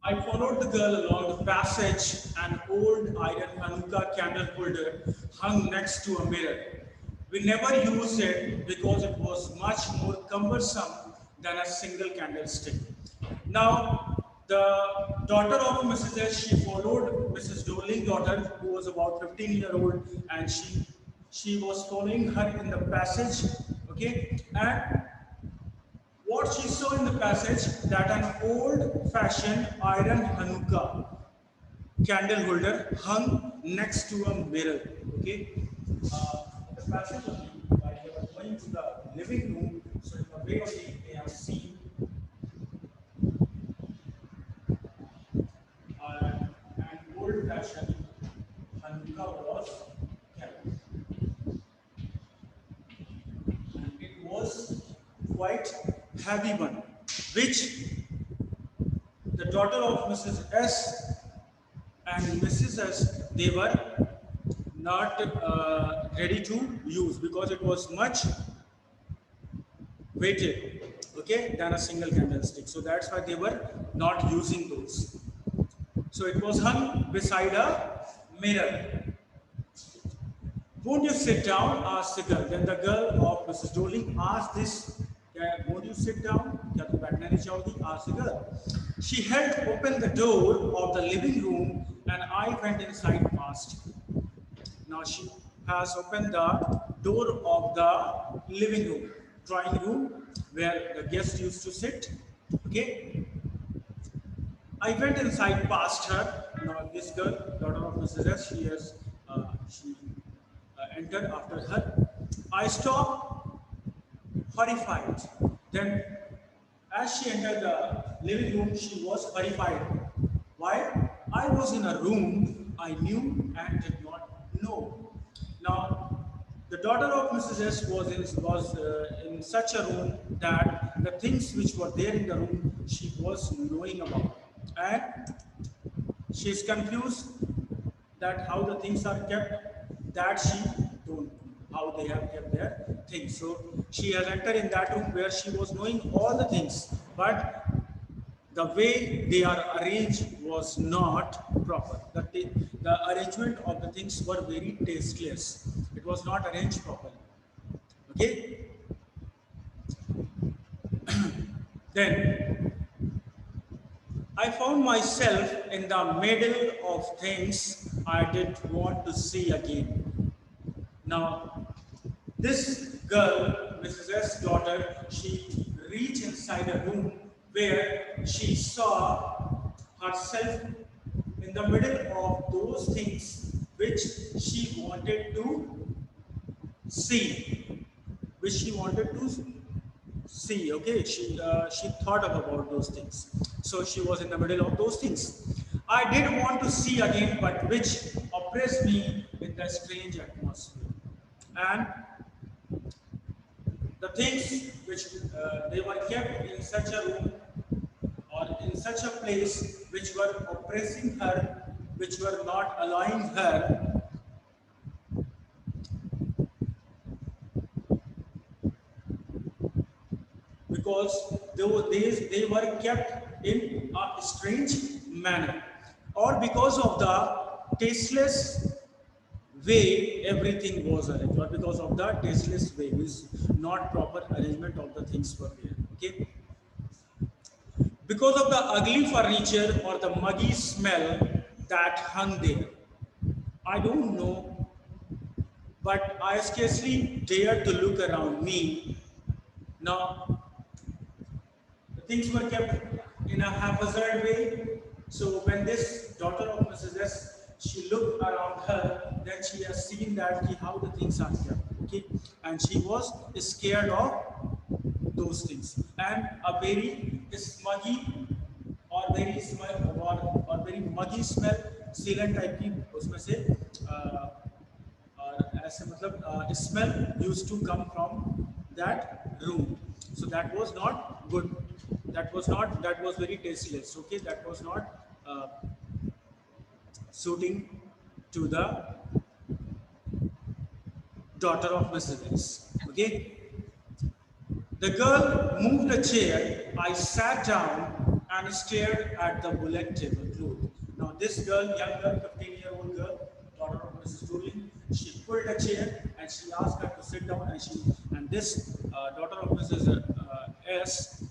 I followed the girl along the passage. An old iron Hanukkah candle holder hung next to a mirror. We never used it because it was much more cumbersome than a single candlestick. Now, the daughter of Mrs. S, she followed Mrs. Doling's daughter, who was about 15-year-old, and she was following her in the passage. Okay, and what she saw in the passage, that an old-fashioned iron Hanukkah candle holder hung next to a mirror. Okay, the passage only, while they were going to the living room, so in the way only they have seen an old-fashioned Hanukkah was kept, and it was quite heavy one, which the daughter of Mrs. S and Mrs. S, they were not ready to use because it was much weighted, okay, than a single candlestick. So that's why they were not using those. So it was hung beside a mirror. Won't you sit down? Asked the girl. Then the girl of Mrs. Doling asked this. Won't you sit down? Asked the girl. She held open the door of the living room and I went inside past. Now she has opened the door of the living room, drawing room, where the guests used to sit. Okay. I went inside past her. Now this girl, daughter of Mrs. S, she entered after her. I stopped horrified. Then, as she entered the living room, she was horrified. Why? I was in a room I knew and did not know. Now, the daughter of Mrs. S was in such a room that the things which were there in the room she was knowing about, and she is confused that how the things are kept, that she don't know how they have kept their things. So she has entered in that room where she was knowing all the things, but the way they are arranged was not proper. The arrangement of the things were very tasteless. It was not arranged properly. Okay? Then I found myself in the middle of things I did want to see again. Now, this girl, Mrs. S. daughter, she reached inside a room where she saw herself in the middle of those things which she wanted to see, which she wanted to see. Okay, she thought about those things. So she was in the middle of those things. I did want to see again, but which oppressed me in the strange atmosphere. And the things which they were kept in such a room or in such a place which were oppressing her, which were not allowing her because they were kept in a strange manner, or because of the tasteless way everything was arranged, or because of the tasteless way, is not proper arrangement of the things were there. Okay, because of the ugly furniture or the muggy smell that hung there. I don't know, but I scarcely dared to look around me. Now, the things were kept in a haphazard way. So when this daughter of Mrs. S, she looked around her, then she has seen that how the things are kept. Okay, and she was scared of those things. And a very smuggy और very smell और very muggy smell सीलन type की उसमें से और ऐसे मतलब smell used to come from that room. So that was not good. That was very tasteless. Okay, that was not suiting to the daughter of Mrs. X. Okay. The girl moved a chair. I sat down and stared at the bullet tablecloth. Now this girl, young girl, 15-year-old girl, daughter of Mrs. Doolin, she pulled a chair and she asked her to sit down, and this daughter of Mrs. S,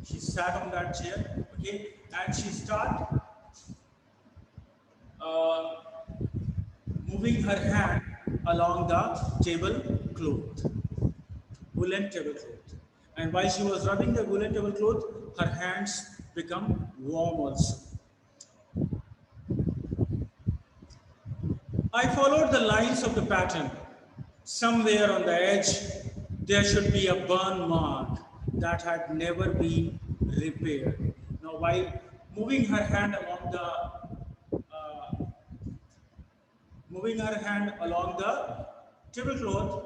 she sat on that chair, okay, and she started uh, moving her hand along the tablecloth, woolen tablecloth. And while she was rubbing the woolen tablecloth, her hands become warm also. I followed the lines of the pattern. Somewhere on the edge, there should be a burn mark that had never been repaired. Now, while moving her hand along moving her hand along the tablecloth,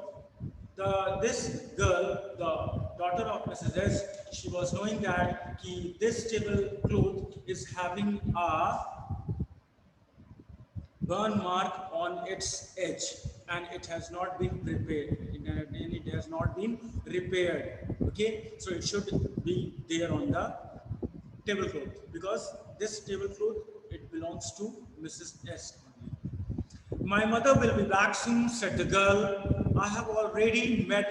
this girl, the daughter of Mrs. S, she was knowing that this tablecloth is having a burn mark on its edge, and it has not been prepared, and it has not been repaired. Okay, so it should be there on the tablecloth because this tablecloth, it belongs to Mrs. S only. My mother will be back soon, said the girl. I have already made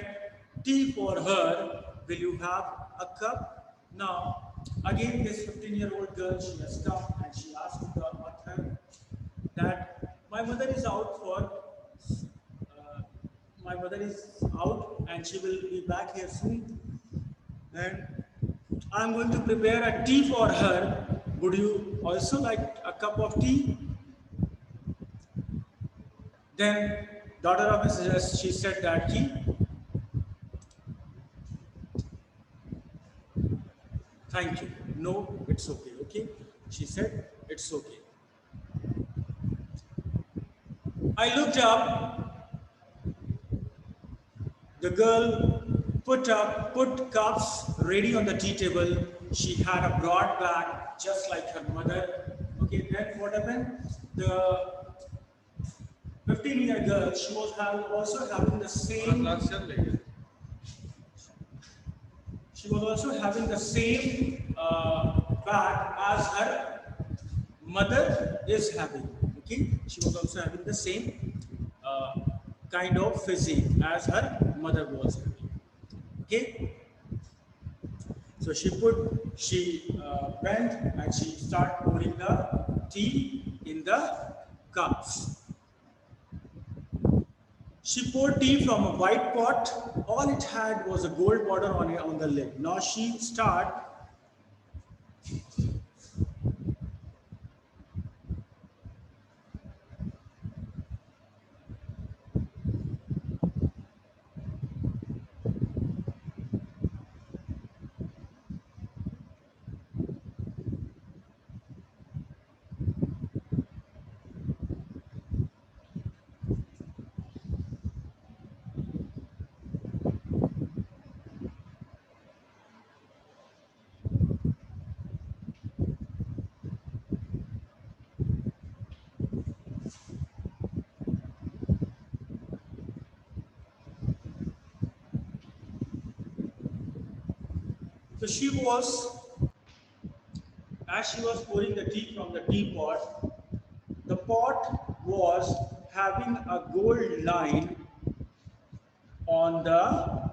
tea for her. Will you have a cup? Now, again, this 15-year-old girl, she has come and she asked the author that my mother is out and she will be back here soon. And I'm going to prepare a tea for her. Would you also like a cup of tea? Then daughter of Mrs. S, she said that thank you. No, it's okay. Okay. She said it's okay. I looked up. The girl put cups ready on the tea table. She had a broad back, just like her mother. Okay, then what happened? The 15-year girl, she was also having the same. She was also having the same back as her mother is having. Okay, she was also having the same kind of physique as her mother was having. Okay, so she bent and she started pouring the tea in the cups. She poured tea from a white pot. All it had was a gold border on the lid. Now she started. So as she was pouring the tea from the teapot, the pot was having a gold line on the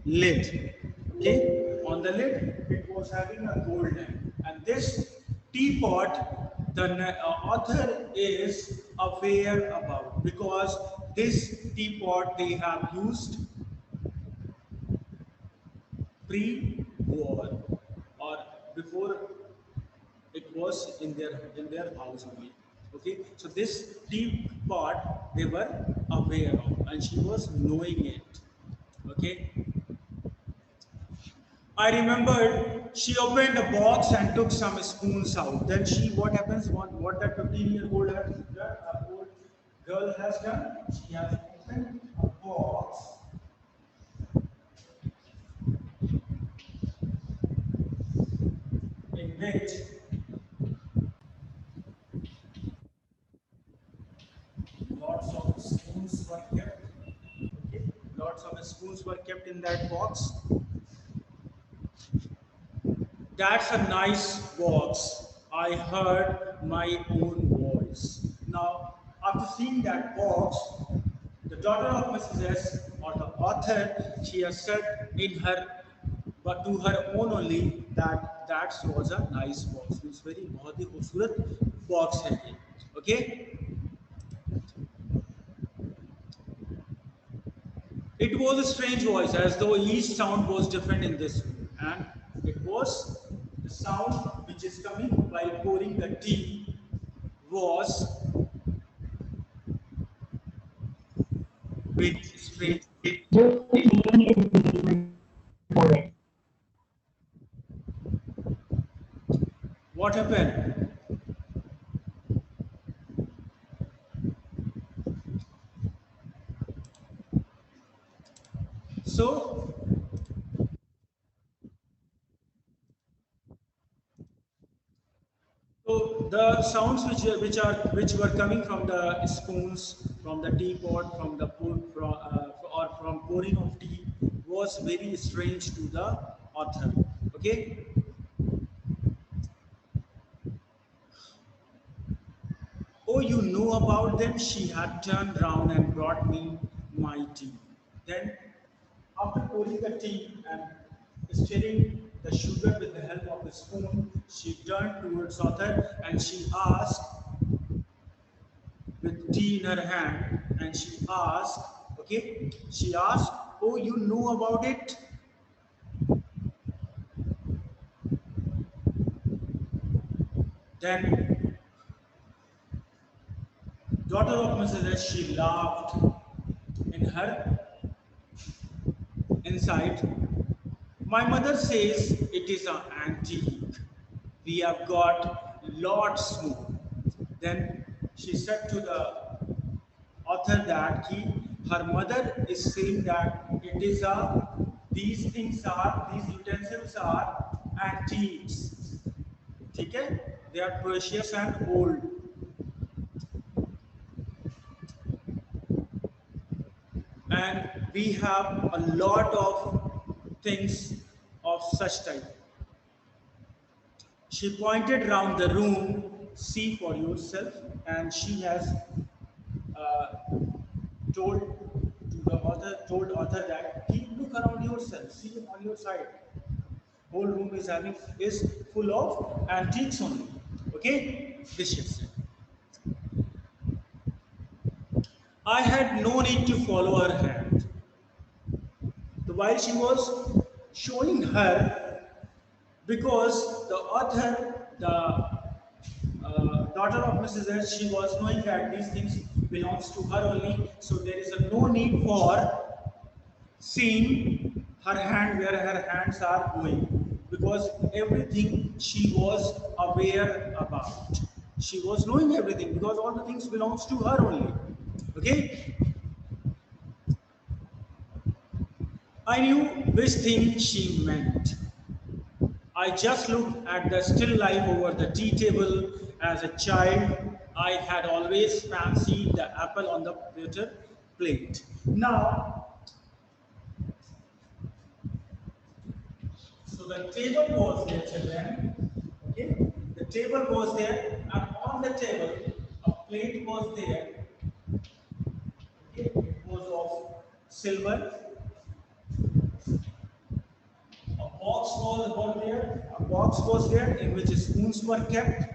lid. Okay, on the lid it was having a gold line, and this teapot, the author is aware about, because this teapot they have used pre-war or before it was in their house only. Okay, so this teapot they were aware of, and she was knowing it. Okay, I remembered she opened a box and took some spoons out. Then what happens? What that 15-year-old old girl has done? She has opened a box in which lots of spoons were kept. Okay, lots of spoons were kept in that box. That's a nice box. I heard my own voice. Now, after seeing that box, the daughter of Mrs. S, or the author, she has said in her, but to her own only, that that was a nice box. It's very बहुत ही खूबसूरत box है ये. Okay? It was a strange voice, as though each sound was different in this room, and it was the sound which is coming while pouring the tea was very strange. Your meeting is being recorded. What happened? So, so the sounds which were coming from the spoons, from the teapot, from the or from pouring of tea was very strange to the author. Okay. Oh, you know about them? She had turned round and brought me my tea. Then, after pouring the tea and stirring the sugar with the help of a spoon, she turned towards Arthur and she asked, with tea in her hand, and she asked, okay, she asked, oh, you know about it? Then, daughter of Mrs. S, she laughed in her inside. My mother says it is an antique. We have got lots more. Then she said to the author that her mother is saying that it is these utensils are antiques. Okay? They are precious and old. And we have a lot of things of such type. She pointed round the room, see for yourself, and she has uh, told author that keep look around yourself, see on your side. Whole room is full of antiques only. Okay, this she said. I had no need to follow her hand. So while she was showing her, because the author, the daughter of Mrs. S, she was knowing that these things belongs to her only, so there is no need for seeing her hand where her hands are going, because everything she was aware about. She was knowing everything because all the things belongs to her only. Okay, I knew which thing she meant. I just looked at the still life over the tea table. As a child, I had always fancied the apple on the platter plate. Now, so the table was there, children. Okay, the table was there, and on the table, a plate was there. Okay, it was of silver. A box was there in which spoons were kept.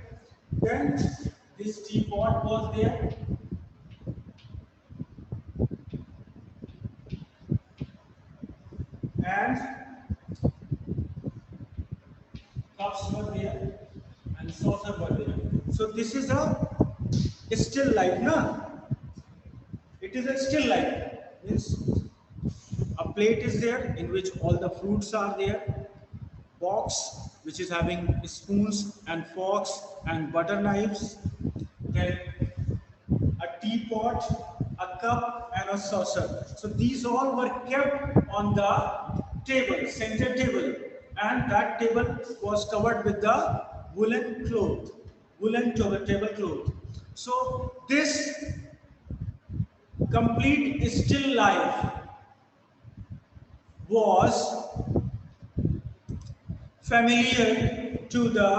Then this teapot was there. And cups were there and saucer were there. So this is a still life, na? It is a still life. Means a plate is there in which all the fruits are there. Box which is having spoons and forks and butter knives. Then a teapot, a cup, and a saucer. So these all were kept on the table, center table, and that table was covered with the woolen cloth, tablecloth. So this complete still life was familiar to the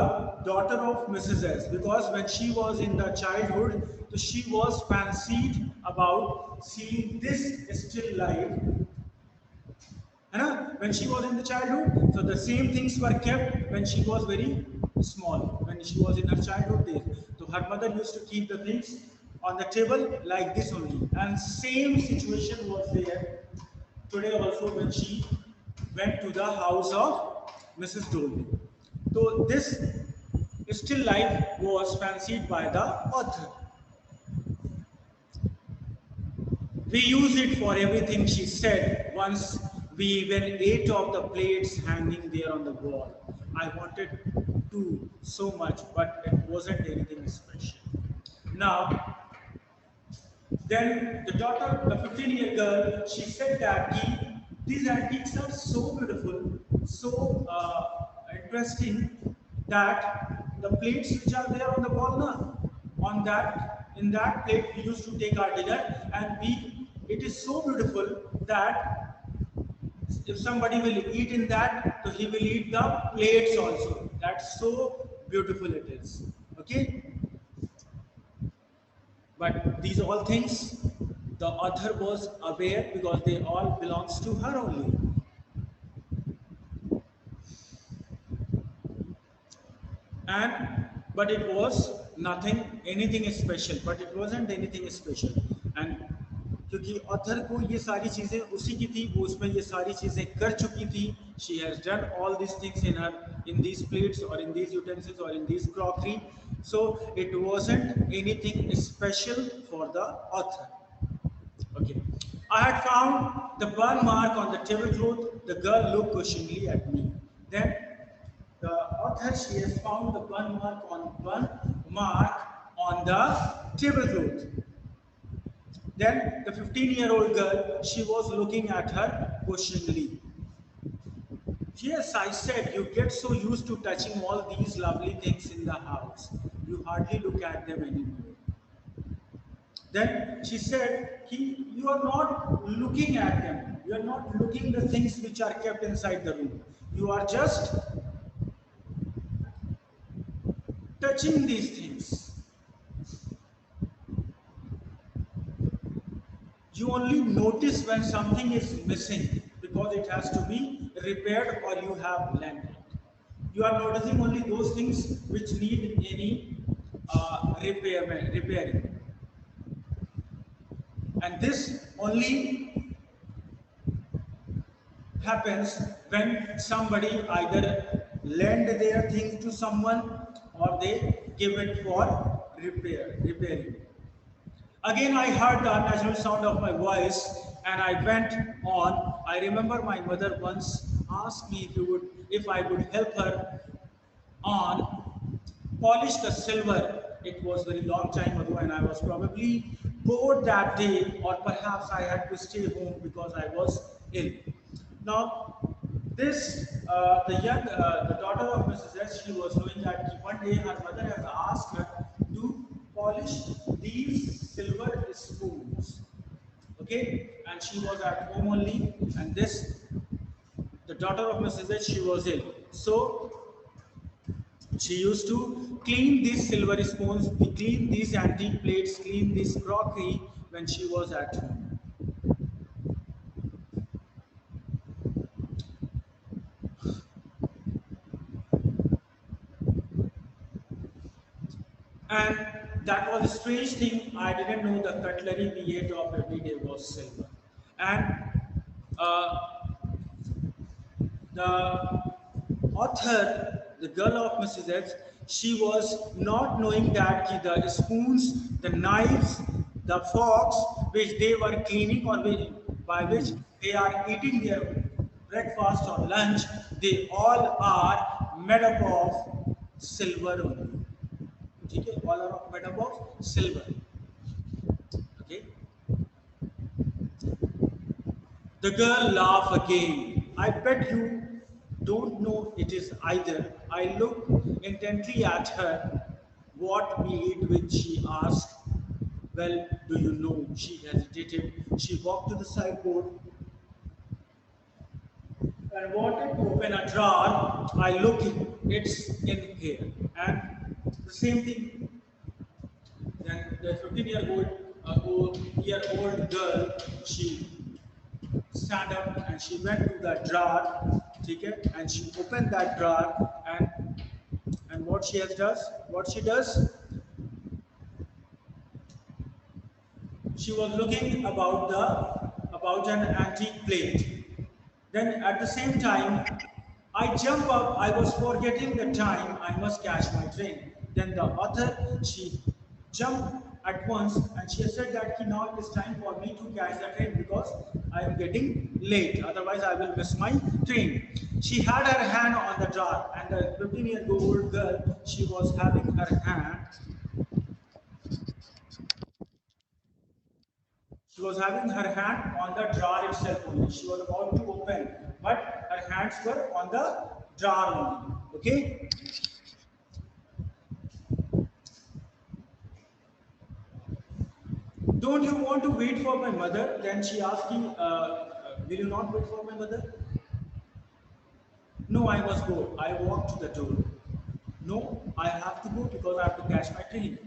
daughter of Mrs. S, because when she was in the childhood, so she was fancied about seeing this still life. When she was in the childhood, so the same things were kept when she was very small, when she was in her childhood days. So her mother used to keep the things on the table like this only. And same situation was there today also when she went to the house of Mrs. Dolby. So this still life was fancied by the author. We use it for everything, she said. Once we even ate off the plates hanging there on the wall. I wanted to so much, but it wasn't anything special. Now, then the daughter, the 15-year girl, she said that these antiques are so beautiful, so interesting that the plates which are there on the wall now, in that plate we used to take our dinner, and it is so beautiful that if somebody will eat in that, so he will eat the plates also. That's so beautiful it is. Okay? But these all things, the author was aware because they all belongs to her only. And but it was anything special. But it wasn't anything special. And क्योंकि author को ये सारी चीजें उसी की थी, वो उसमें ये सारी चीजें कर चुकी थी. She has done all these things in these plates or in these utensils or in these crockery. So it wasn't anything special for the author. Okay. I had found the burn mark on the tablecloth. The girl looked questioningly at me. Then the author, she has found the burn mark on the tablecloth. Then the 15-year-old girl, she was looking at her questioningly. Yes, I said, you get so used to touching all these lovely things in the house. You hardly look at them anymore. Then she said, you are not looking at them. You are not looking the things which are kept inside the room. You are just touching these things. You only notice when something is missing because it has to be repaired or you have lent it. You are noticing only those things which need any repairing. And this only happens when somebody either lend their things to someone or they give it for repairing. Again, I heard the unnatural sound of my voice and I went on. I remember my mother once asked me if I would help her on polish the silver. It was very long time ago and I was probably bored that day, or perhaps I had to stay home because I was ill. Now, the daughter of Mrs. S, she was knowing that one day her mother has asked her to polish these silver spoons. Okay, and she was at home only, and the daughter of Mrs. H, she was ill. So she used to clean these silver spoons, clean these antique plates, clean this crockery when she was at home. And that was a strange thing. I didn't know the cutlery we ate of every day was silver. And the author, the girl of Mrs. X, she was not knowing that the spoons, the knives, the forks which they were cleaning or by which they are eating their breakfast or lunch, they all are made up of silver only. Okay, all are made up of silver. Okay. The girl laughed again. I bet you don't know it is either. I looked intently at her. What we eat with, she asked. Well, do you know? She hesitated. She walked to the sideboard. and wanted to open a drawer. I look in, it's in here. And the same thing, then the 15-year-old girl, she stand up and she went to the drawer, okay, and she opened that drawer, and what she does, she was looking about an antique plate. Then at the same time, I jump up, I was forgetting the time, I must catch my train. Then the author, she jumped at once and she said that now it is time for me to catch the train because I am getting late, otherwise I will miss my train. She had her hand on the drawer and the 15-year-old girl, she was having her hand on the drawer itself only. She was about to open, but her hands were on the drawer only. Okay? Don't you want to wait for my mother? Then she asked him, will you not wait for my mother? No, I must go. I walk to the door. No, I have to go because I have to catch my train.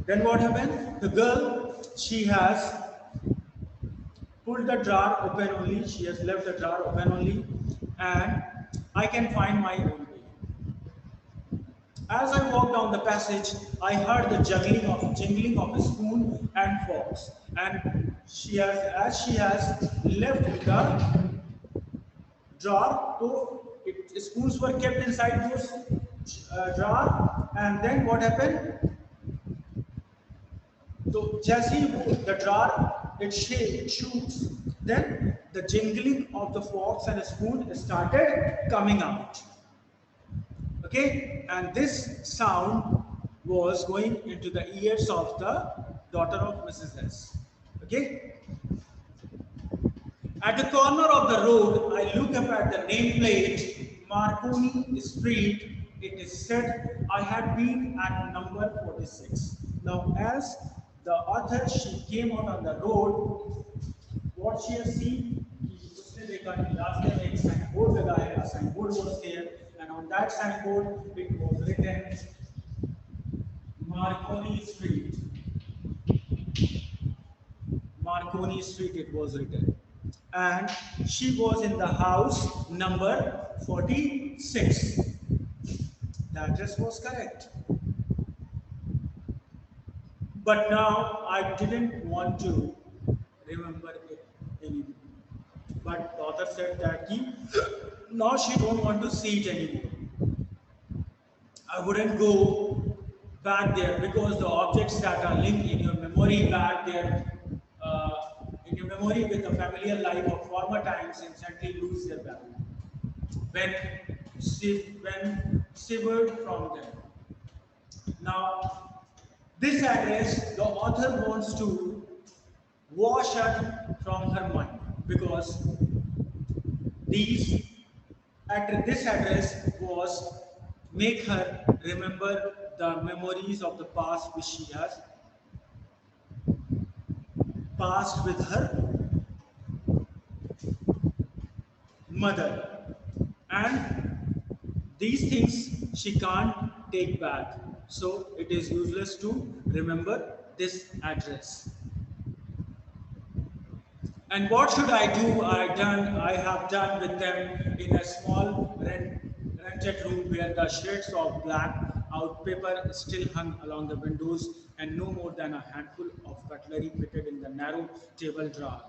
Then what happened? The girl, she has pulled the drawer open only, she has left the drawer open only, and I can find my own way. As I walked down the passage, I heard the jingling of a spoon and forks, and as she has left the drawer, so spoons were kept inside those drawer, and then what happened? So Jesse, the drawer, it shoots. Then the jingling of the forks and spoon started coming out. Okay, and this sound was going into the ears of the daughter of Mrs. S. Okay. At the corner of the road, I look up at the nameplate, Marconi Street. It is said I had been at number 46. Now, as the author, she came out on the road, what she has seen, उसने देखा कि रास्ते में एक signboard लगा है, a signboard was there, and on that signboard it was written Marconi Street. Marconi Street it was written. And she was in the house number 46. The address was correct. But now I didn't want to remember it anymore. But the author said that now she don't want to see it anymore. I wouldn't go back there because the objects that are linked in your memory back there, in your memory with the familiar life of former times instantly lose their value when severed from them. Now, this address, the author wants to wash it from her mind because this address was make her remember the memories of the past which she has passed with her mother, and these things she can't take back, so it is useless to remember this address. And what should I do? I have done with them in a small rented room where the shades of black out paper still hung along the windows and no more than a handful of cutlery fitted in the narrow table drawer.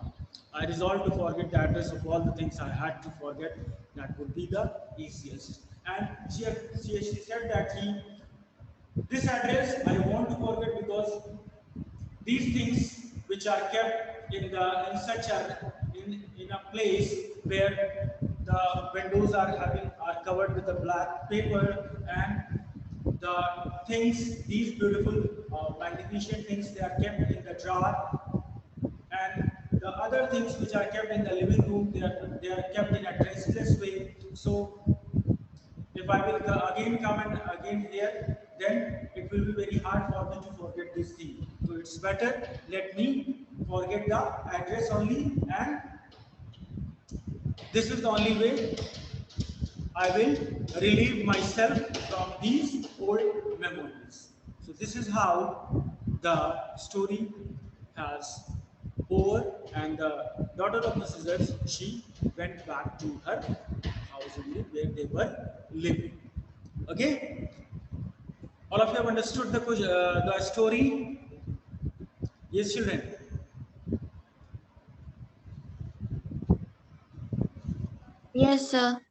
I resolved to forget the address of all the things I had to forget. That would be the easiest. And she said that this address I want to forget because these things which are kept in a place where the windows are covered with the black paper, and the things, these beautiful magnificent things, they are kept in the drawer, and the other things which are kept in the living room, they are kept in a dressless way. So if I will again come and again here, then it will be very hard for me to forget this thing. So it's better let me forget the address only and This is the only way I will relieve myself from these old memories. So this is how the story has over, and the daughter of the scissors, she went back to her house only where they were living. Okay, all of you have understood the story? Yes, children. Yes, sir.